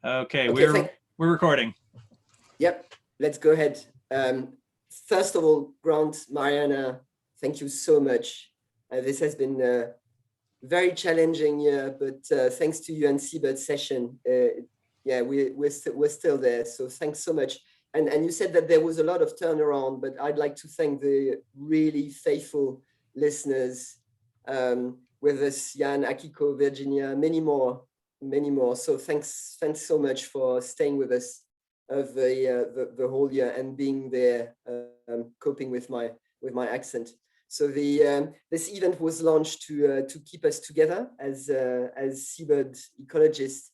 Okay, Okay, we're recording. Yep, let's go ahead. First of all, Grant, Mariana, thank you so much. This has been a very challenging year, but thanks to you and Seabird Session, yeah, we're still there. So thanks so much. And you said that there was a lot of turnaround, but I'd like to thank the really faithful listeners with us, Jan, Akiko, Virginia, many more. So thanks so much for staying with us of the whole year and being there, coping with my accent. So this event was launched to keep us together as seabird ecologists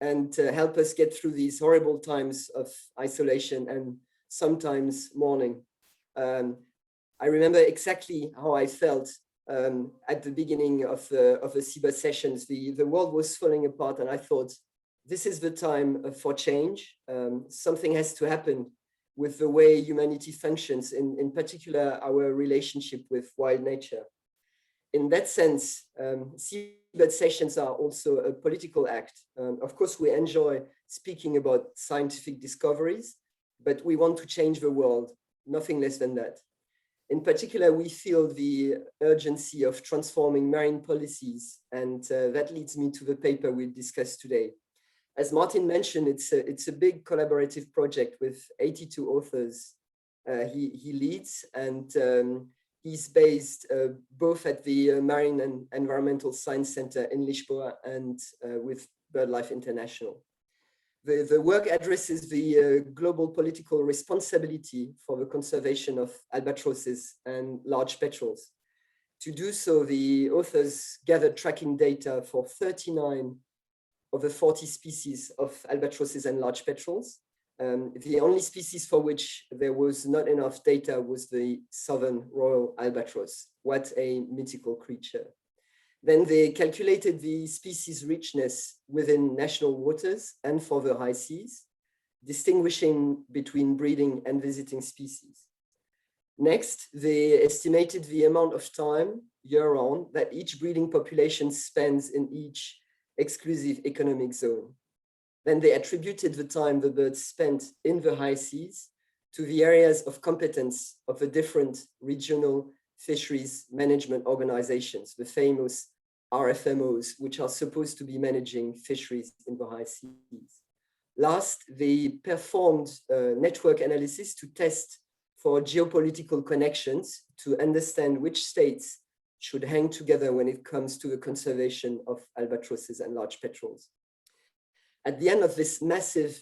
and help us get through these horrible times of isolation and sometimes mourning. I remember exactly how I felt at the beginning of the Seabird Sessions. The world was falling apart, and I thought, this is the time for change. Something has to happen with the way humanity functions, in particular, our relationship with wild nature. In that sense, Seabird Sessions are also a political act. Of course, we enjoy speaking about scientific discoveries, but we want to change the world, nothing less than that. In particular, we feel the urgency of transforming marine policies, and that leads me to the paper we'll discuss today. As Martin mentioned, it's a big collaborative project with 82 authors. He leads, and he's based both at the Marine and Environmental Science Center in Lisboa and with BirdLife International. The work addresses the global political responsibility for the conservation of albatrosses and large petrels. To do so, the authors gathered tracking data for 39 of the 40 species of albatrosses and large petrels. The only species for which there was not enough data was the southern royal albatross. What a mythical creature. Then they calculated the species richness within national waters and for the high seas, distinguishing between breeding and visiting species. Next, they estimated the amount of time year-round that each breeding population spends in each exclusive economic zone. Then they attributed the time the birds spent in the high seas to the areas of competence of the different regional fisheries management organizations, the famous RFMOs, which are supposed to be managing fisheries in the high seas. Last, they performed network analysis to test for geopolitical connections to understand which states should hang together when it comes to the conservation of albatrosses and large petrels. At the end of this massive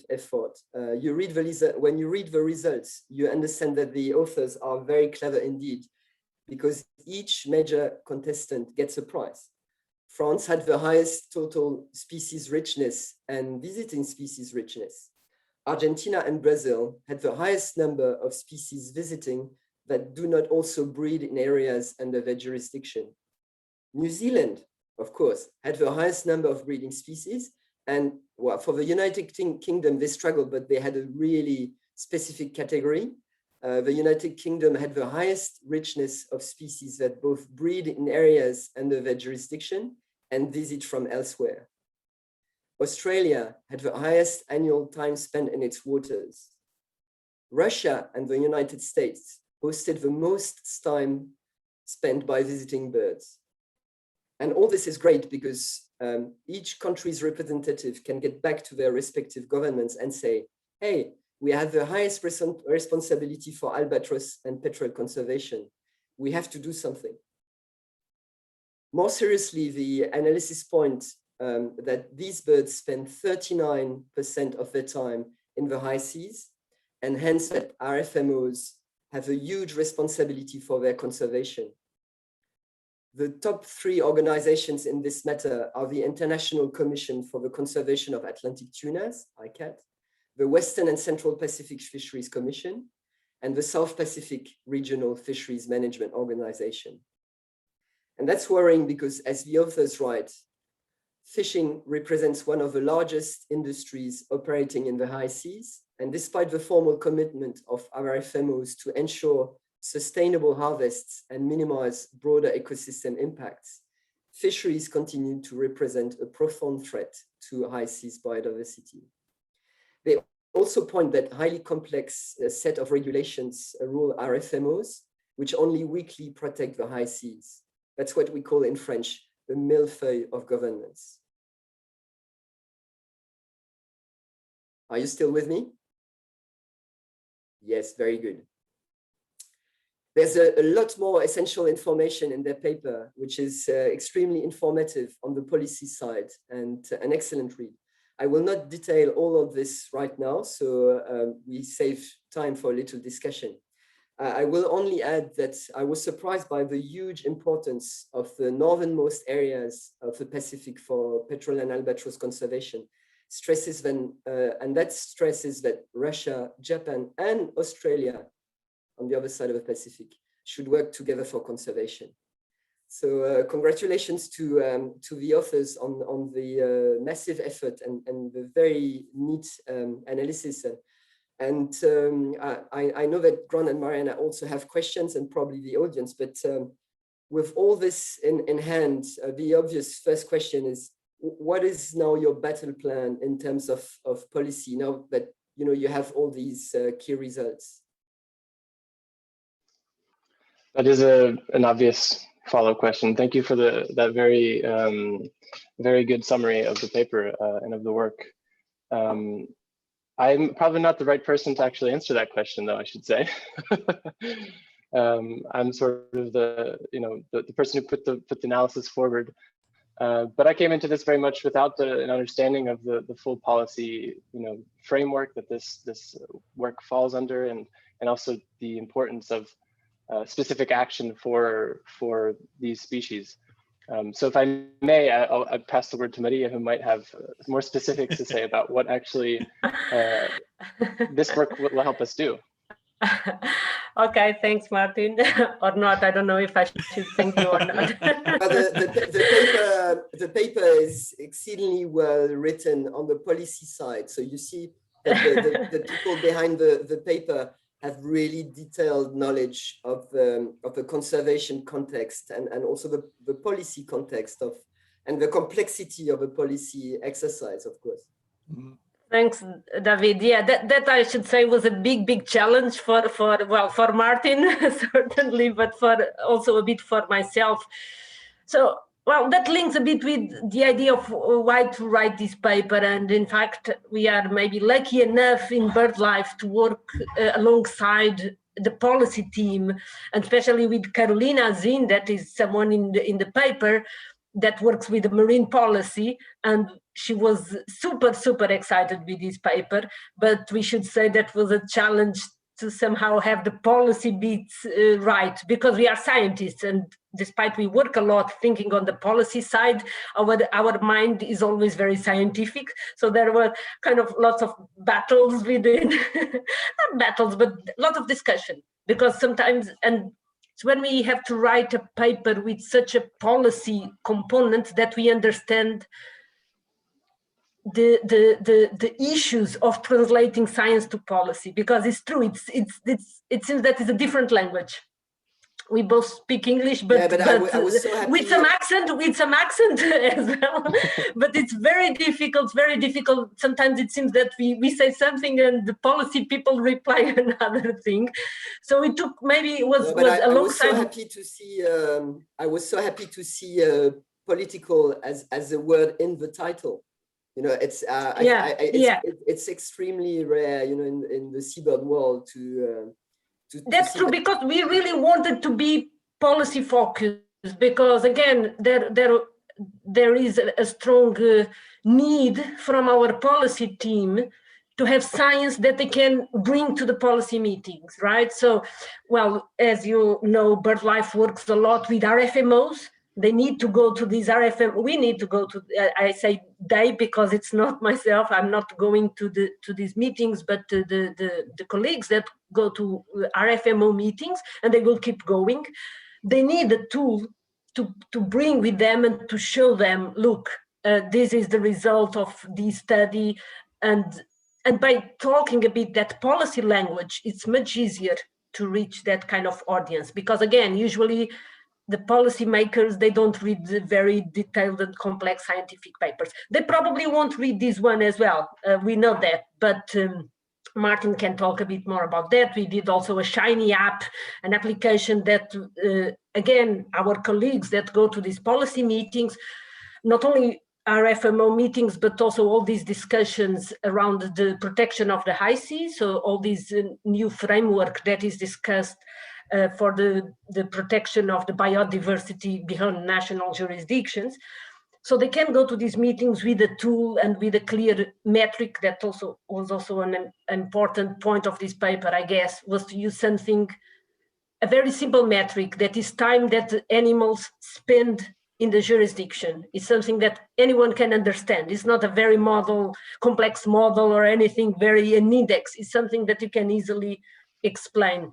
effort, when you read the results, you understand that the authors are very clever indeed, because each major contestant gets a prize. France had the highest total species richness and visiting species richness. Argentina and Brazil had the highest number of species visiting that do not also breed in areas under their jurisdiction. New Zealand, of course, had the highest number of breeding species. And well, for the United Kingdom, they struggled, but they had a really specific category. The United Kingdom had the highest richness of species that both breed in areas under their jurisdiction and visit from elsewhere. Australia had the highest annual time spent in its waters. Russia and the United States hosted the most time spent by visiting birds. And all this is great because each country's representative can get back to their respective governments and say, hey, we have the highest responsibility for albatross and petrel conservation. We have to do something. More seriously, the analysis points that these birds spend 39% of their time in the high seas, and hence that RFMOs have a huge responsibility for their conservation. The top 3 organizations in this matter are the International Commission for the Conservation of Atlantic Tunas, ICAT, the Western and Central Pacific Fisheries Commission, and the South Pacific Regional Fisheries Management Organization. And that's worrying because, as the authors write, fishing represents one of the largest industries operating in the high seas, and despite the formal commitment of RFMOs to ensure sustainable harvests and minimize broader ecosystem impacts, fisheries continue to represent a profound threat to high seas biodiversity. They also point that highly complex set of regulations rule RFMOs, which only weakly protect the high seas. That's what we call in French, the millefeuille of governance. Are you still with me? Yes, very good. There's a lot more essential information in their paper, which is extremely informative on the policy side and an excellent read. I will not detail all of this right now, so we save time for a little discussion. I will only add that I was surprised by the huge importance of the northernmost areas of the Pacific for petrel and albatross conservation. And that stresses that Russia, Japan, and Australia on the other side of the Pacific should work together for conservation. So congratulations to the authors on the massive effort and the very neat analysis. And I know that Grant and Mariana also have questions, and probably the audience, but with all this in hand, the obvious first question is, what is now your battle plan in terms of policy now that you have all these key results? That is an obvious follow-up question. Thank you for that very very good summary of the paper and of the work. I'm probably not the right person to actually answer that question, though, I should say. I'm sort of the person who put the analysis forward. But I came into this very much without an understanding of the full policy, framework that this work falls under, and also the importance of specific action for these species. So if I may, I'll pass the word to Maria, who might have more specifics to say about what actually this work will help us do. Okay, thanks, Martin. Or not, I don't know if I should thank you or not. The paper is exceedingly well written on the policy side. So you see that the people behind the paper have really detailed knowledge of the conservation context and also the policy context and the complexity of a policy exercise, of course. Mm-hmm. Thanks, David. Yeah, that I should say was a big challenge for Martin, certainly, but also a bit for myself. So, well, that links a bit with the idea of why to write this paper. And in fact, we are maybe lucky enough in BirdLife to work alongside the policy team, and especially with Carolina Hazin, that is someone in the paper that works with the marine policy, and she was super excited with this paper. But we should say that was a challenge to somehow have the policy bits right, because we are scientists, and despite we work a lot thinking on the policy side, our mind is always very scientific. So there were kind of lots of battles within, not battles, but a lot of discussion, because sometimes, and it's when we have to write a paper with such a policy component that we understand the issues of translating science to policy, because it's true, it seems that it's a different language. We both speak English, but I was so happy. with some accent as well. But it's very difficult. Sometimes it seems that we say something and the policy people reply another thing. So it took, maybe it was a long time. I was so happy to see political as a word in the title. It's extremely rare, in the seabird world to That's true, because we really wanted to be policy focused, because again, there is a strong need from our policy team to have science that they can bring to the policy meetings, right? So, well, as you know, BirdLife works a lot with RFMOs. They need to go to these RFM. We need to go to. I say they because it's not myself. I'm not going to these meetings, but the colleagues that go to RFMO meetings, and they will keep going. They need a tool to bring with them and to show them, look, this is the result of this study, and by talking a bit that policy language, it's much easier to reach that kind of audience, because again, usually the policymakers, they don't read the very detailed and complex scientific papers. They probably won't read this one as well. We know that, but Martin can talk a bit more about that. We did also a Shiny app, an application that, again, our colleagues that go to these policy meetings, not only RFMO meetings, but also all these discussions around the protection of the high seas. So all this new framework that is discussed for the protection of the biodiversity beyond national jurisdictions. So they can go to these meetings with a tool and with a clear metric. That also was also an important point of this paper, I guess, was to use something, a very simple metric, that is time that the animals spend in the jurisdiction. It's something that anyone can understand. It's not a very complex model or anything an index. It's something that you can easily explain.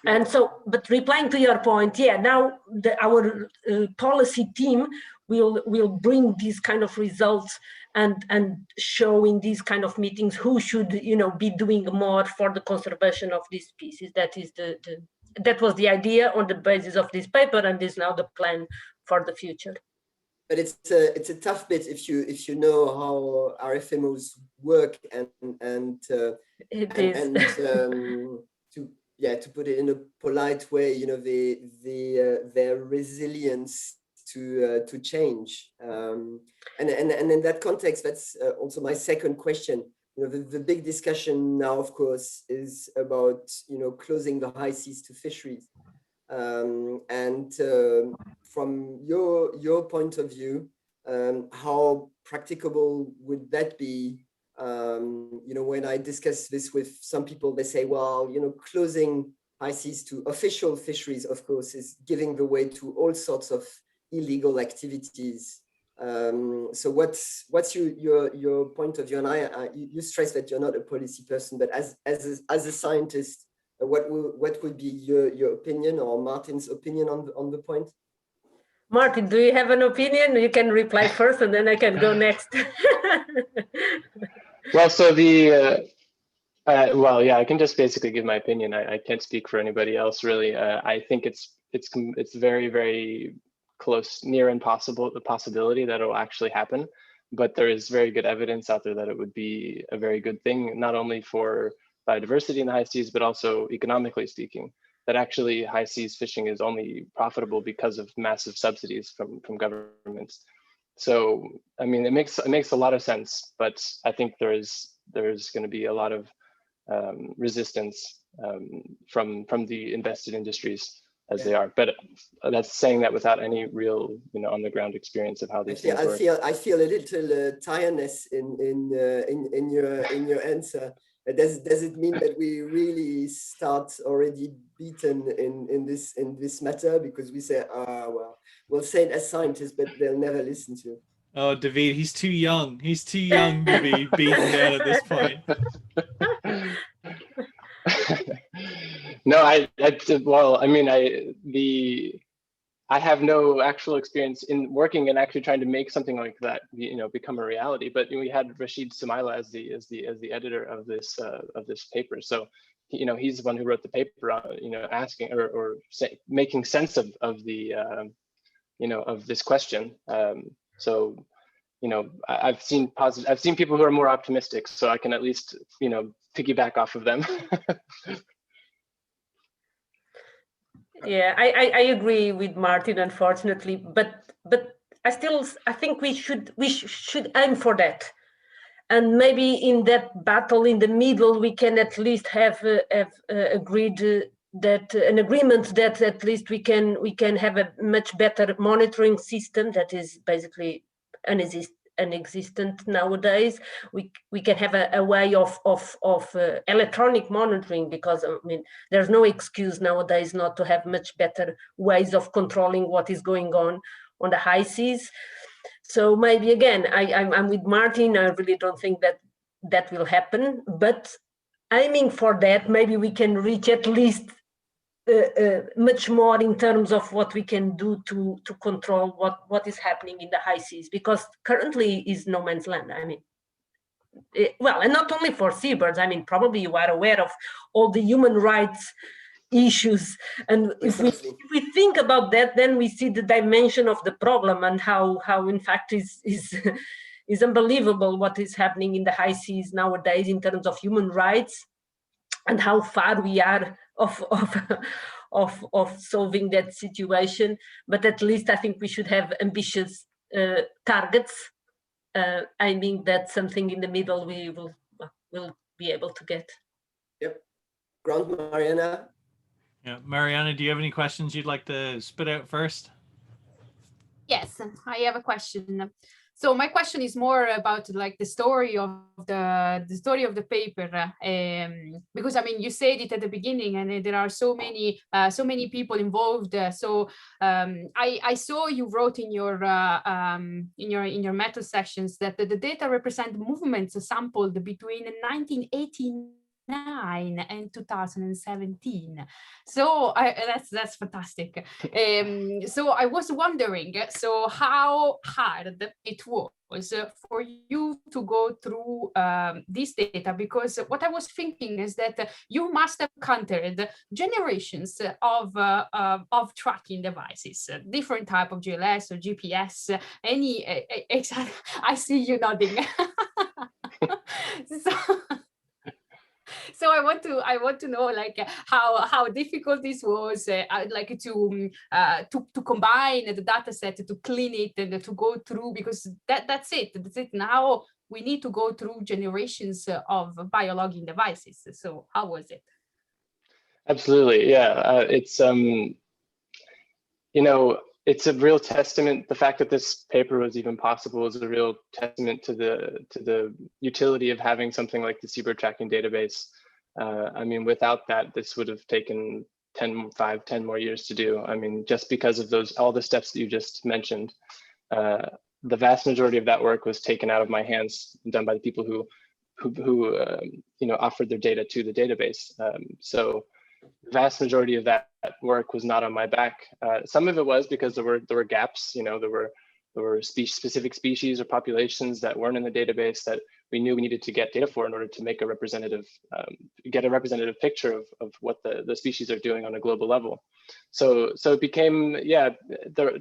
And so, but replying to your point, yeah, now our policy team will bring these kind of results and show in these kind of meetings who should, be doing more for the conservation of these species. That is that was the idea on the basis of this paper, and is now the plan for the future. But it's a tough bit if you know how RFMOs work and to put it in a polite way, their resilience to change. And in that context, that's also my second question. The big discussion now, of course, is about closing the high seas to fisheries. From your point of view, how practicable would that be? When I discuss this with some people, they say, well, closing high seas to official fisheries, of course, is giving the way to all sorts of illegal activities. So what's your point of view? And you stress that you're not a policy person, but as a scientist, what would be your opinion, or Martin's opinion on the point? Martin, do you have an opinion? You can reply first, and then I can go next. Well, so I can just basically give my opinion. I can't speak for anybody else, really. I think it's very, very close, near impossible, the possibility that it will actually happen. But there is very good evidence out there that it would be a very good thing, not only for biodiversity in the high seas, but also economically speaking, that actually high seas fishing is only profitable because of massive subsidies from governments. So, I mean, it makes a lot of sense, but I think there's going to be a lot of resistance from the invested industries as they are. But that's saying that without any real, on the ground experience of how these things work. I feel a little tiredness in your answer. Does it mean that we really start already beaten in this matter, because we say, we'll say it as scientists, but they'll never listen to it? Oh, David, he's too young. He's too young to be beaten down at this point. No, I have no actual experience in working and actually trying to make something like that, become a reality. But we had Rashid Sumaila as the editor of this paper. So, he's the one who wrote the paper, asking or making sense of the of this question. So, I've seen people who are more optimistic, so I can at least piggyback off of them. Yeah, I agree with Martin, unfortunately, but I think we should aim for that, and maybe in that battle in the middle we can at least have agreed that an agreement that at least we can have a much better monitoring system that is basically unexistent nowadays. We can have a way of electronic monitoring, because there's no excuse nowadays not to have much better ways of controlling what is going on the high seas. So maybe again, I'm with Martin. I really don't think that will happen, but aiming for that, maybe we can reach at least much more in terms of what we can do to control what is happening in the high seas, because currently is no man's land. And not only for seabirds. Probably you are aware of all the human rights issues. And if we think about that, then we see the dimension of the problem and how in fact is unbelievable what is happening in the high seas nowadays in terms of human rights, and how far we are of solving that situation. But at least I think we should have ambitious targets. I think that's something in the middle we will be able to get. Yep. Grant, Mariana. Yeah, Mariana, do you have any questions you'd like to spit out first? Yes, I have a question. So my question is more about like the story of the paper, because I mean you said it at the beginning, and there are so many people involved. So I saw you wrote in your method sections that the data represent movements sampled between 1989 and 2017. So that's fantastic. So I was wondering, so how hard it was for you to go through this data, because what I was thinking is that you must have encountered generations of tracking devices, different type of GLS or GPS, I see you nodding. So I want to know like how difficult this was, like to combine the data set, to clean it, and to go through, because that's it. Now we need to go through generations of biologging devices. So how was it? Absolutely, yeah. It's it's a real testament. The fact that this paper was even possible is a real testament to the utility of having something like the Seabird tracking database. I mean, without that, this would have taken 10 more years to do. I mean, just because of all the steps that you just mentioned, the vast majority of that work was taken out of my hands and done by the people who offered their data to the database. So the vast majority of that work was not on my back. Some of it was because there were gaps. There were specific species or populations that weren't in the database that we knew we needed to get data for in order to make get a representative picture of what the species are doing on a global level. So it became,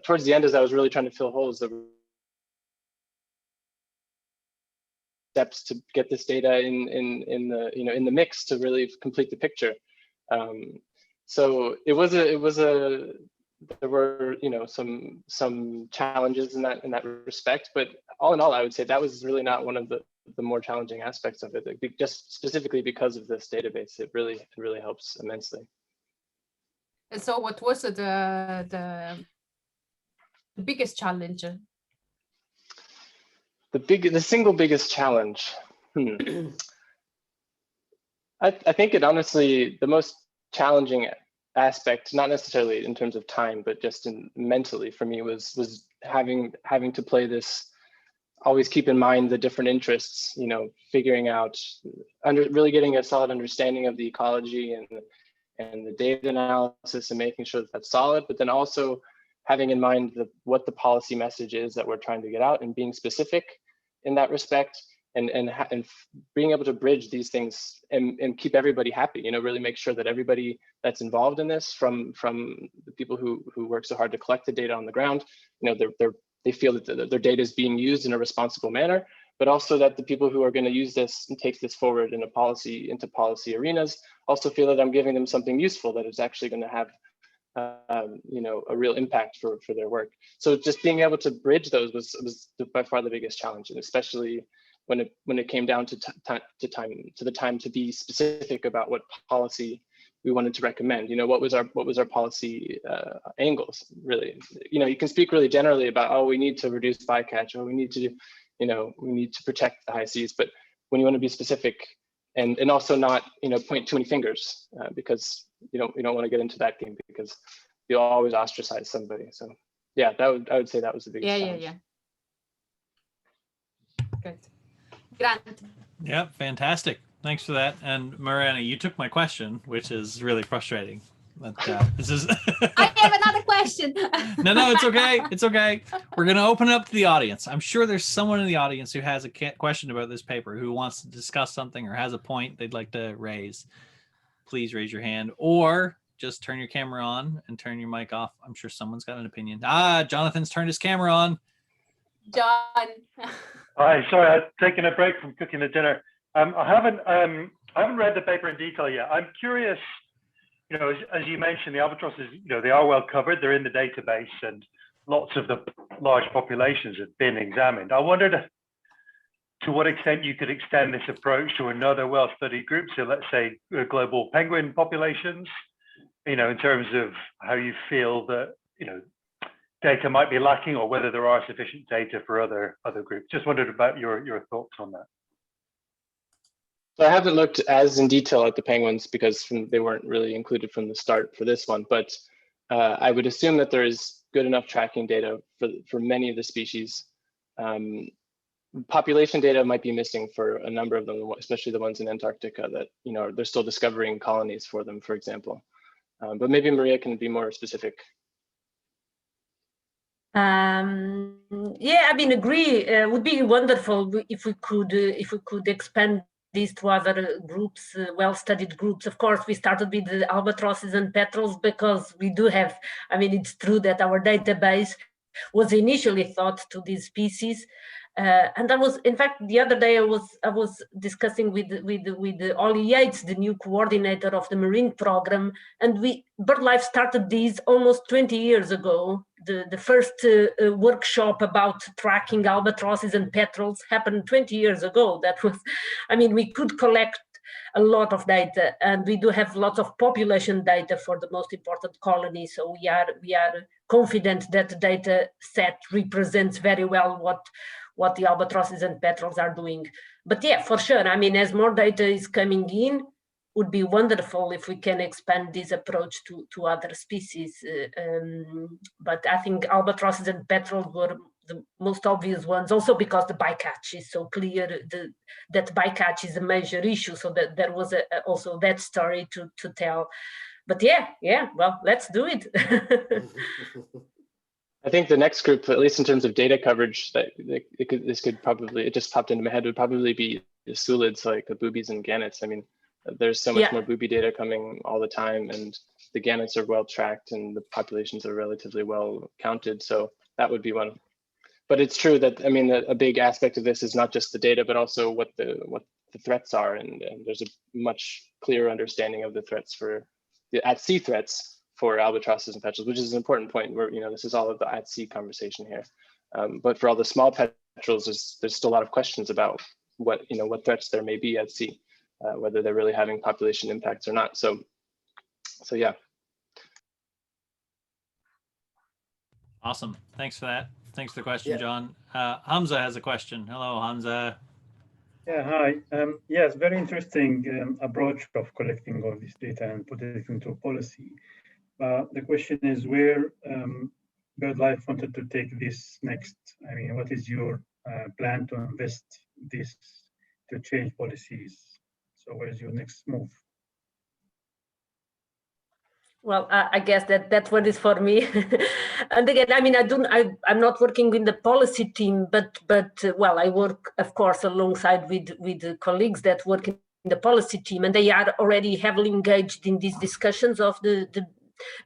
towards the end, as I was really trying to fill holes, there were steps to get this data in the mix to really complete the picture. So there were some challenges in that respect, but all in all, I would say that was really not one of the more challenging aspects of it. Just specifically because of this database, it really helps immensely. And so, what was the biggest challenge? The single biggest challenge. I think it honestly, the most challenging aspect, not necessarily in terms of time, but just mentally for me, was having to play this, always keep in mind the different interests, figuring out, really getting a solid understanding of the ecology and the data analysis and making sure that that's solid, but then also having in mind what the policy message is that we're trying to get out and being specific in that respect. And being able to bridge these things and keep everybody happy, really make sure that everybody that's involved in this, from the people who work so hard to collect the data on the ground, they feel that their data is being used in a responsible manner, but also that the people who are going to use this and take this forward into policy arenas also feel that I'm giving them something useful that is actually going to have a real impact for their work. So just being able to bridge those was by far the biggest challenge, and especially when it came down to the time to be specific about what policy we wanted to recommend. What was our policy angles, really? You can speak really generally about, oh, we need to reduce bycatch, or we need to protect the high seas, but when you want to be specific and also not point too many fingers, because you don't want to get into that game, because you'll always ostracize somebody. So yeah, I would say that was the biggest challenge. Yeah. Good. Grant. Yep, fantastic. Thanks for that. And Mariana, you took my question, which is really frustrating. But this is. I have another question. No, it's okay. It's okay. We're going to open it up to the audience. I'm sure there's someone in the audience who has a question about this paper, who wants to discuss something or has a point they'd like to raise. Please raise your hand, or just turn your camera on and turn your mic off. I'm sure someone's got an opinion. Ah, Jonathan's turned his camera on. John. Hi, sorry, I've taken a break from cooking the dinner. I haven't read the paper in detail yet. I'm curious, you know, as you mentioned, the albatrosses, you know, they are well covered. They're in the database, and lots of the large populations have been examined. I wondered to what extent you could extend this approach to another well-studied group. So let's say global penguin populations, you know, in terms of how you feel that, you know, data might be lacking, or whether there are sufficient data for other groups. Just wondered about your thoughts on that. So I haven't looked as in detail at the penguins because they weren't really included from the start for this one, but I would assume that there is good enough tracking data for many of the species. Population data might be missing for a number of them, especially the ones in Antarctica that, you know, they're still discovering colonies for them, for example. But maybe Maria can be more specific. Yeah, I mean, agree. Would be wonderful if we could expand these to other groups, well-studied groups. Of course, we started with the albatrosses and petrels because we do have. I mean, it's true that our database was initially thought to these species. And I was, in fact, the other day I was discussing with Ollie Yates, the new coordinator of the marine program, and BirdLife started these almost 20 years ago. The first workshop about tracking albatrosses and petrels happened 20 years ago. That was, I mean, we could collect a lot of data, and we do have lots of population data for the most important colonies. So we are confident that the data set represents very well what the albatrosses and petrels are doing. But yeah, for sure. I mean, as more data is coming in, would be wonderful if we can expand this approach to other species. But I think albatrosses and petrels were the most obvious ones, also because the bycatch is so clear, that bycatch is a major issue. So that there was also that story to tell. But yeah, well, let's do it. I think the next group, at least in terms of data coverage, that this could probably, it just popped into my head, would probably be the sulids, like the boobies and gannets. I mean, there's so much more booby data coming all the time, and the gannets are well tracked and the populations are relatively well counted. So that would be one. But it's true that, I mean, a big aspect of this is not just the data, but also what the threats are. And there's a much clearer understanding of the threats for the at-sea threats for albatrosses and petrels, which is an important point where, you know, this is all of the at-sea conversation here. But for all the small petrels, there's still a lot of questions about what threats there may be at sea, whether they're really having population impacts or not. So yeah. Awesome. Thanks for that. Thanks for the question, John. Hamza has a question. Hello, Hamza. Yeah, hi. Yes, very interesting approach of collecting all this data and putting it into policy. The question is where BirdLife wanted to take this next. I mean, what is your plan to invest this to change policies? So where's your next move? Well, I guess that one is for me. And again, I mean, I'm not working in the policy team, but well, I work, of course, alongside with the colleagues that work in the policy team, and they are already heavily engaged in these discussions of the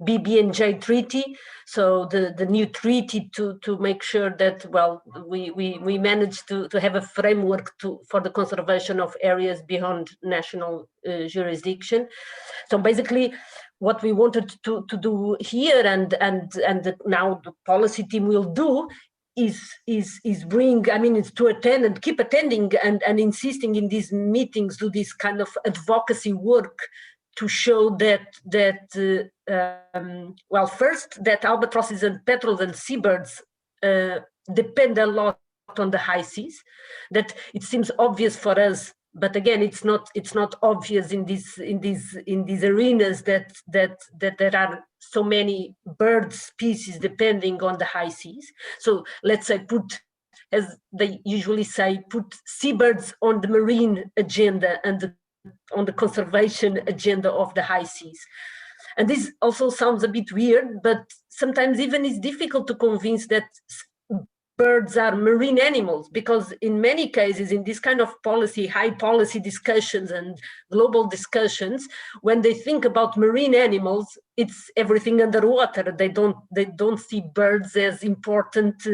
BB&J treaty. So the new treaty to make sure that, well, we manage to have a framework for the conservation of areas beyond national jurisdiction. So basically, what we wanted to do here, and now the policy team will do, is bring, I mean, it's to attend and keep attending and insisting in these meetings, do this kind of advocacy work to show that well, first, that albatrosses and petrels and seabirds depend a lot on the high seas. That it seems obvious for us, but again, it's not obvious in these arenas that there are so many bird species depending on the high seas. So let's say as they usually say, put seabirds on the marine agenda and on the conservation agenda of the high seas. And this also sounds a bit weird, but sometimes even it's difficult to convince that birds are marine animals, because in many cases in this kind of policy, high policy discussions and global discussions, when they think about marine animals, it's everything underwater. They don't see birds as important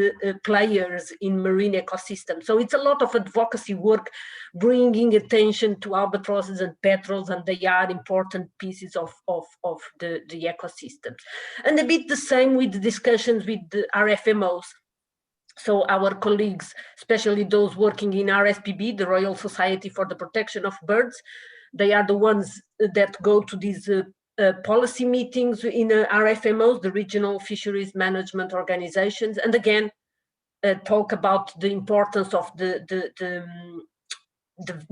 players in marine ecosystems. So it's a lot of advocacy work, bringing attention to albatrosses and petrels, and they are important pieces of the ecosystems. And a bit the same with the discussions with the RFMOs. So our colleagues, especially those working in RSPB, the Royal Society for the Protection of Birds, they are the ones that go to these policy meetings in RFMOs, the Regional Fisheries Management Organizations, and again, talk about the importance of the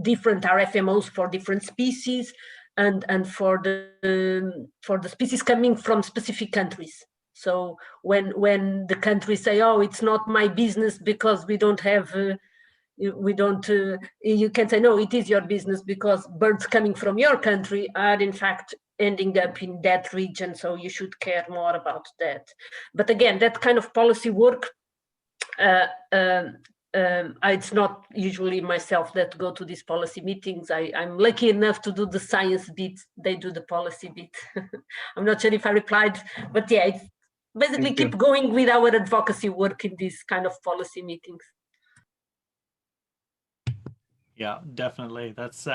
different RFMOs for different species and for the species coming from specific countries. So when the countries say, oh, it's not my business because we don't have, you can say, no, it is your business because birds coming from your country are in fact ending up in that region. So you should care more about that. But again, that kind of policy work, it's not usually myself that go to these policy meetings. I'm lucky enough to do the science bit. They do the policy bit. I'm not sure if I replied, but yeah, it's basically keep going with our advocacy work in these kind of policy meetings. Yeah, definitely. That's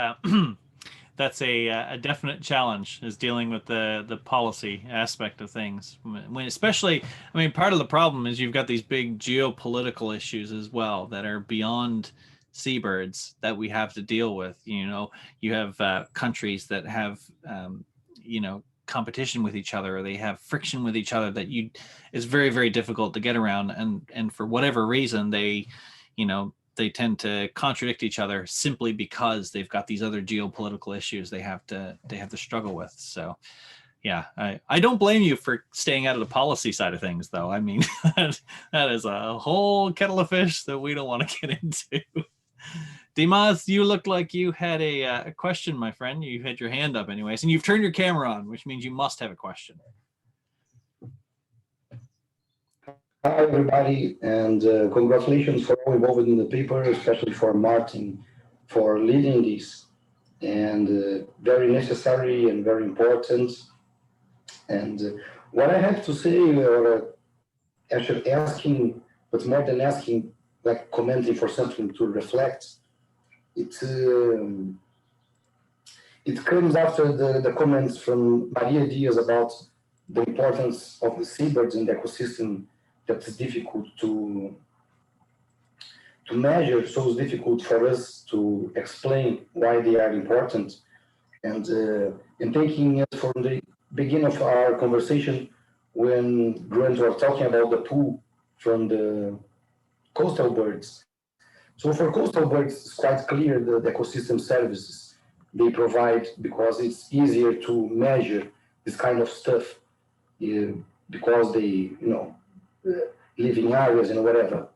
that's a definite challenge, is dealing with the policy aspect of things. When especially, I mean, part of the problem is you've got these big geopolitical issues as well that are beyond seabirds that we have to deal with. You know, you have countries that have you know, competition with each other, or they have friction with each other that is very, very difficult to get around, and for whatever reason they, you know, they tend to contradict each other simply because they've got these other geopolitical issues they have to struggle with. So yeah, I don't blame you for staying out of the policy side of things, though. I mean, that is a whole kettle of fish that we don't want to get into. Dimas, you look like you had a question, my friend. You had your hand up anyways, and you've turned your camera on, which means you must have a question. Hi, everybody, and congratulations for all involved in the paper, especially for Martin for leading this, and very necessary and very important. And what I have to say, or actually asking, but more than asking, like commenting for something to reflect, it comes after the comments from Maria Diaz about the importance of the seabirds in the ecosystem. That's difficult to measure, so it's difficult for us to explain why they are important. And taking it from the beginning of our conversation, when Grant was talking about the pool from the coastal birds. So for coastal birds, it's quite clear the ecosystem services they provide, because it's easier to measure this kind of stuff because they, you know, living areas and whatever.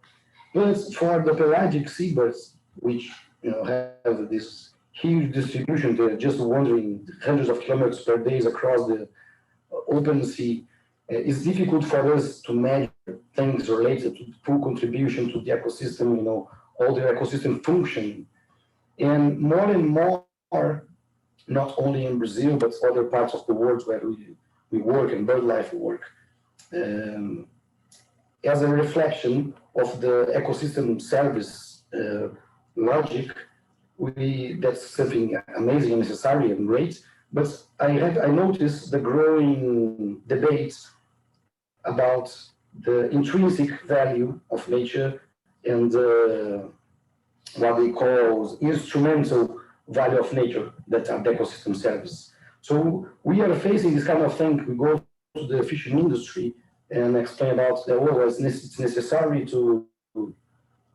But for the pelagic seabirds, which, you know, have this huge distribution, they're just wandering hundreds of kilometers per day across the open sea. It's difficult for us to measure things related to the full contribution to the ecosystem, you know, all the ecosystem function. And more, not only in Brazil, but other parts of the world where we work and BirdLife work, as a reflection of the ecosystem service logic, that's something amazing and necessary and great. But I noticed the growing debate about the intrinsic value of nature and what they call instrumental value of nature that are the ecosystem service. So we are facing this kind of thing. We go to the fishing industry and explain about it's necessary to, you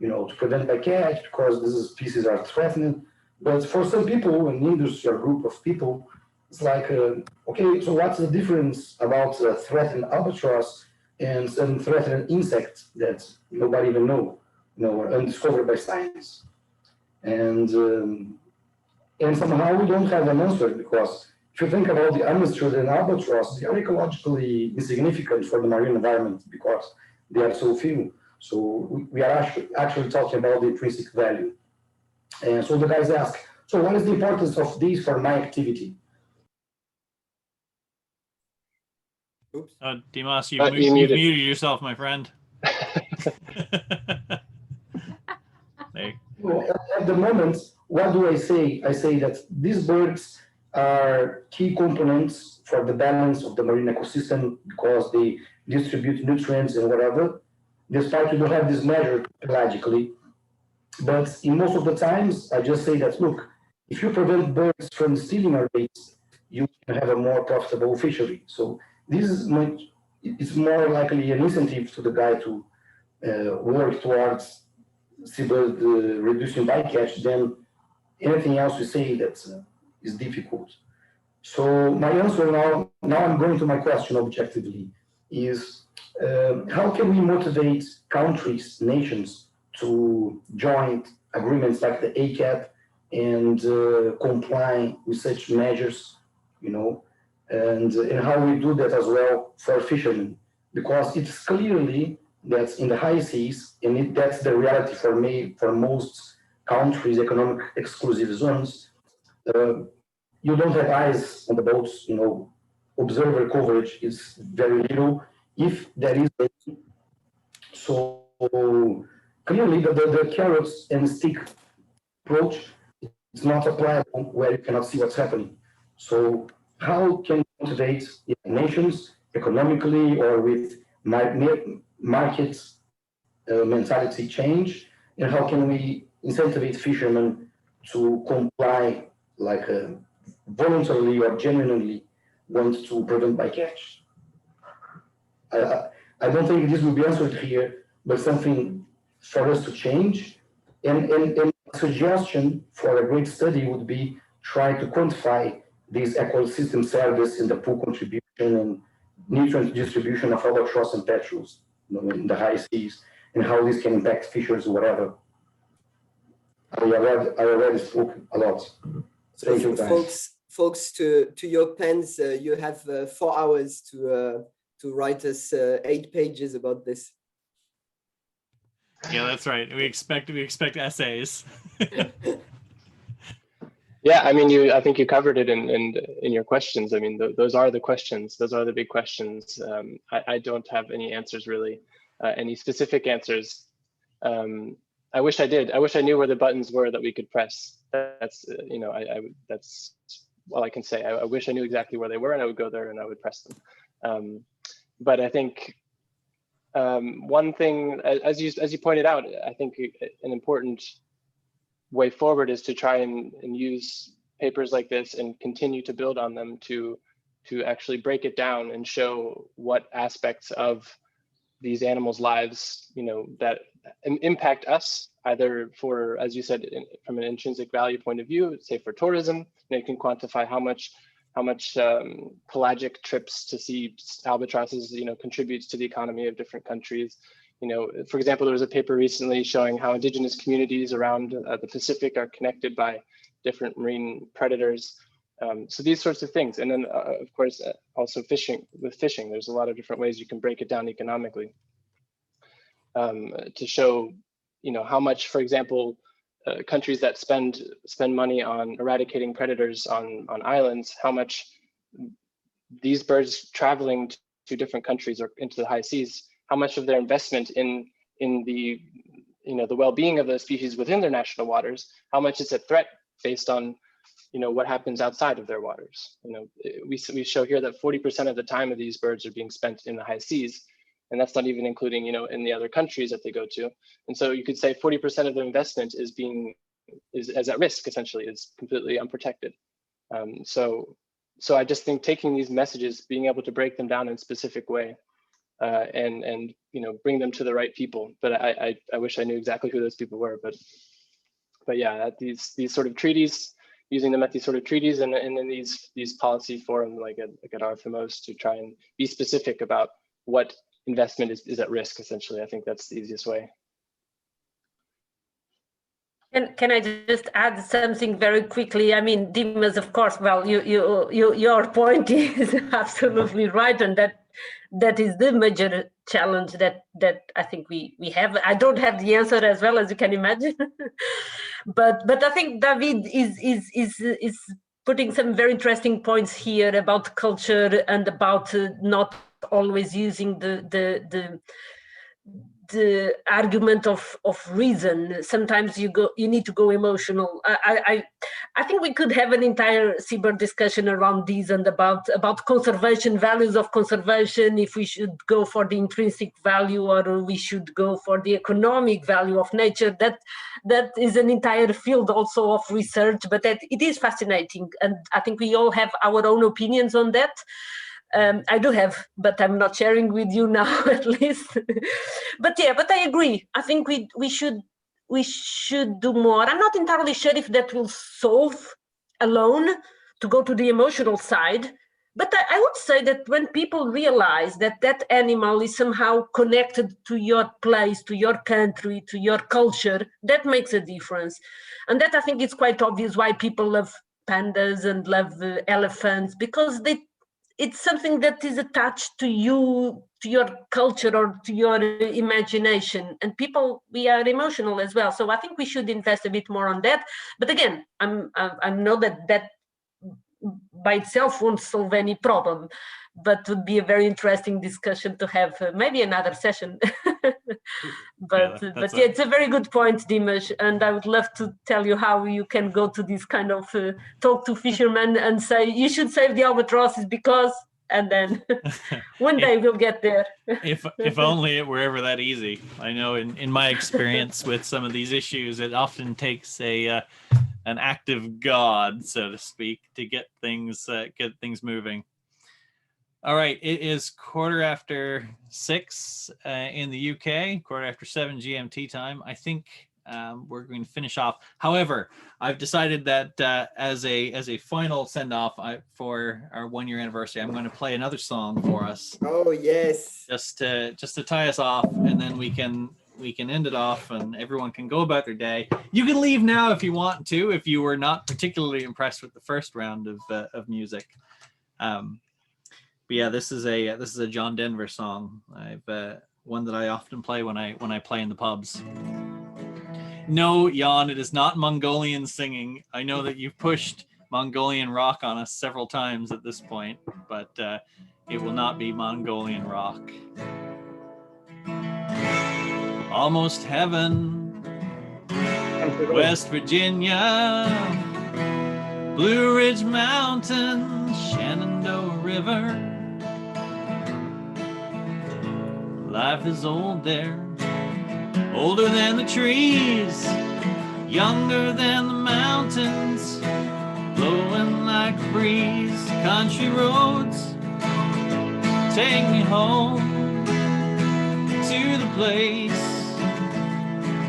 know, to prevent bycatch because these species are threatened. But for some people, an industry or group of people, it's like, okay, so what's the difference about a threatened albatross and some threatened insect that nobody even know, you know, or undiscovered by science? And somehow we don't have an answer, because if you think about the undisturbed and albatross, they are ecologically insignificant for the marine environment because they are so few. So we are actually talking about the intrinsic value. And so the guys ask, so what is the importance of these for my activity? Oops. Dimas, you've you've muted. muted yourself, my friend. Well, at the moment, what do I say? I say that these birds are key components for the balance of the marine ecosystem because they distribute nutrients and whatever. Despite we don't have this measured pelagically, but in most of the times, I just say that, look, if you prevent birds from stealing our baits, you can have a more profitable fishery. So this is it's more likely an incentive to the guy to work towards seabird reducing bycatch than anything else we say that is difficult. So my answer now I'm going to my question objectively, is how can we motivate countries, nations to join agreements like the ACAP and comply with such measures, and how we do that as well for fishermen, because it's clearly that in the high seas, and that's the reality for most countries, economic exclusive zones, you don't have eyes on the boats, observer coverage is very little, if there is any. So clearly the carrots and stick approach is not applicable where you cannot see what's happening. So how can we motivate nations economically or with market mentality change, and how can we incentivize fishermen to comply like voluntarily or genuinely want to prevent bycatch? I don't think this will be answered here, but something for us to change. And a suggestion for a great study would be try to quantify this ecosystem service in the pool contribution and nutrient distribution of albatross and petrels in the high seas, and how this can impact fishers or whatever. I already spoke a lot. Thank you, guys. Folks, to your pens, you have 4 hours to write us 8 pages about this. Yeah, that's right. We expect essays. Yeah, I mean, I think you covered it in your questions. I mean, those are the questions. Those are the big questions. I don't have any answers really, any specific answers. I wish I did. I wish I knew where the buttons were that we could press. That's that's all I can say. I wish I knew exactly where they were, and I would go there and I would press them. But I think one thing, as you pointed out, I think an important way forward is to try and use papers like this and continue to build on them to actually break it down and show what aspects of these animals' lives, that impact us, either for, as you said, from an intrinsic value point of view, say for tourism, you can quantify how much pelagic trips to see albatrosses, contributes to the economy of different countries. For example, there was a paper recently showing how indigenous communities around the Pacific are connected by different marine predators. So these sorts of things. And then, of course, also fishing. There's a lot of different ways you can break it down economically to show, how much, for example, countries that spend money on eradicating predators on islands, how much these birds traveling to different countries or into the high seas, how much of their investment in the the well-being of those species within their national waters, how much is a threat based on what happens outside of their waters. We show here that 40% of the time of these birds are being spent in the high seas, and that's not even including in the other countries that they go to. And so you could say 40% of the investment is at risk, essentially, is completely unprotected. So I just think taking these messages, being able to break them down in a specific way, and bring them to the right people. But I wish I knew exactly who those people were. But yeah, these sort of treaties, using them at these sort of treaties and in these policy forums like at RFMOs to try and be specific about what investment is at risk. Essentially, I think that's the easiest way. Can I just add something very quickly? I mean, Dimas, of course, well, your point is absolutely right, and that is the major challenge that I think we have. I don't have the answer as well, as you can imagine, but I think David is putting some very interesting points here about culture and about not always using the argument of reason. Sometimes you need to go emotional. I think we could have an entire Seabird discussion around these and about conservation, values of conservation, if we should go for the intrinsic value or we should go for the economic value of nature. That is an entire field also of research, but that it is fascinating, and I think we all have our own opinions on that. I do have, but I'm not sharing with you now, at least. But I agree. I think we should do more. I'm not entirely sure if that will solve alone to go to the emotional side. But I would say that when people realize that animal is somehow connected to your place, to your country, to your culture, that makes a difference. And that I think is quite obvious why people love pandas and love elephants, because it's something that is attached to you, to your culture or to your imagination. And people, we are emotional as well. So I think we should invest a bit more on that. But again, I know that by itself won't solve any problem, but would be a very interesting discussion to have, maybe another session. But it's a very good point, Dimas, and I would love to tell you how you can go to this kind of talk to fishermen and say you should save the albatrosses because, and then one day we'll get there. if only it were ever that easy. I know in my experience with some of these issues, it often takes an act of God, so to speak, to get things moving. All right, it is 6:15 in the UK, 7:15 GMT time. I think we're going to finish off. However, I've decided that as a final send off for our 1-year anniversary, I'm going to play another song for us. Oh yes. Just to tie us off, and then we can end it off, and everyone can go about their day. You can leave now if you want to, if you were not particularly impressed with the first round of music. But yeah, this is a John Denver song. I've one that I often play when I play in the pubs. No, Jan, it is not Mongolian singing. I know that you've pushed Mongolian rock on us several times at this point, but it will not be Mongolian rock. Almost heaven, West Virginia, Blue Ridge Mountains, Shenandoah River. Life is old there, older than the trees, younger than the mountains, blowing like a breeze. Country roads take me home to the place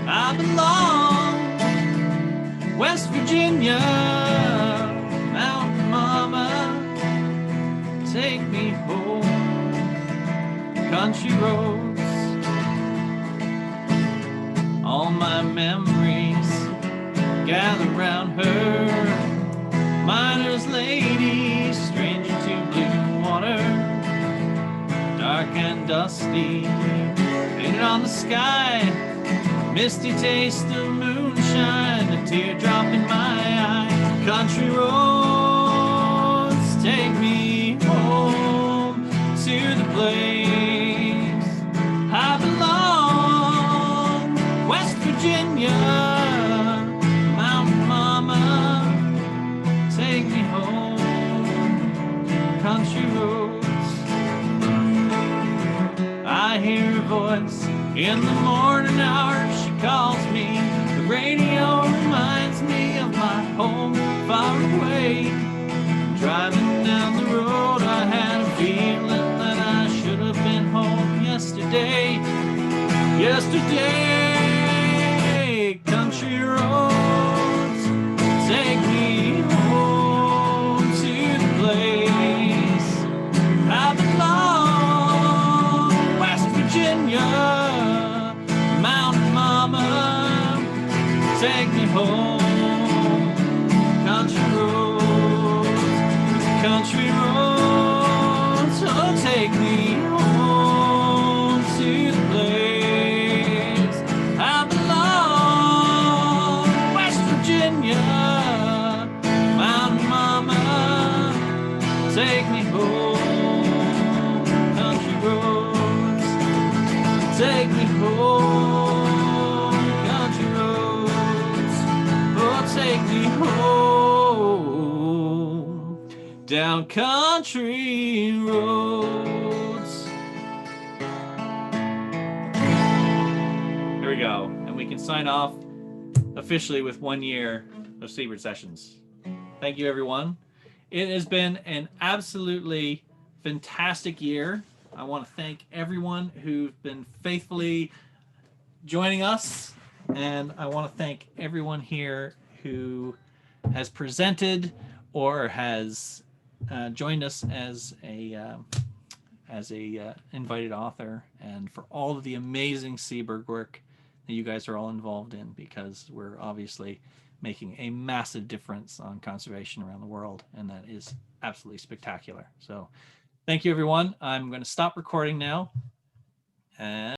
I belong. West Virginia, Mountain Mama, take me home. Country roads, all my memories gather round her. Miner's lady, stranger to blue water, dark and dusty, painted on the sky, misty taste of moonshine, a teardrop in my eye. Country roads take me home to the place I belong. West Virginia, Mountain Mama, take me home. Country roads, I hear her voice in the morning hour. She calls me. The radio reminds me of my home far away. Driving down the road, I had a feeling that I should have been home yesterday. Country roads take me home to the place I belong. West Virginia, Mountain Mama, take me home. Country roads, oh, take me home take me home, country roads. Take me home, country roads. Oh, take me home, down country roads. Here we go, and we can sign off officially with 1 year of Seabird Sessions. Thank you, everyone. It has been an absolutely fantastic year. I want to thank everyone who's been faithfully joining us, and I want to thank everyone here who has presented or has joined us as a invited author, and for all of the amazing Seabird work that you guys are all involved in, because we're obviously making a massive difference on conservation around the world, and that is absolutely spectacular. So thank you, everyone. I'm going to stop recording now. And